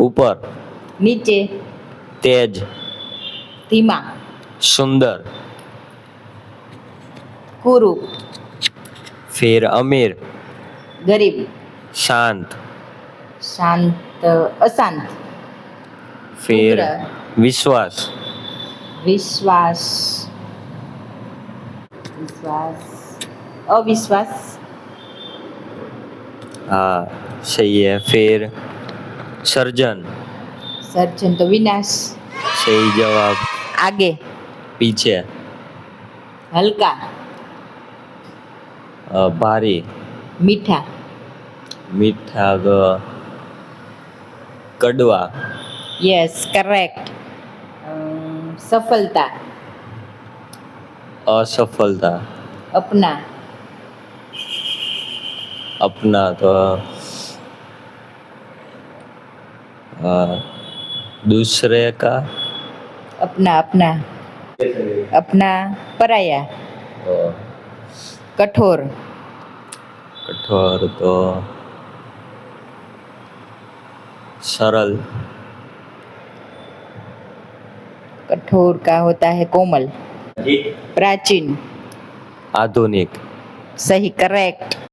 ऊपर, नीचे, तेज, धीमा, सुंदर, कुरूप, फिर अमीर, गरीब, शांत, शांत, अशांत, फिर उग्र, विश्वास, विश्वास, विश्वास, अविश्वास, हाँ सही है। फिर सर्जन, सर्जन तो विनाश, सही जवाब। आगे, पीछे, हल्का, भारी, मीठा, मीठा, कड़वा, यस करेक्ट, सफलता, असफलता, अपना, अपना तो दूसरे का, अपना, अपना, अपना, पराया, कठोर, कठोर तो सरल, कठोर का होता है कोमल, प्राचीन, आधुनिक, सही करेक्ट।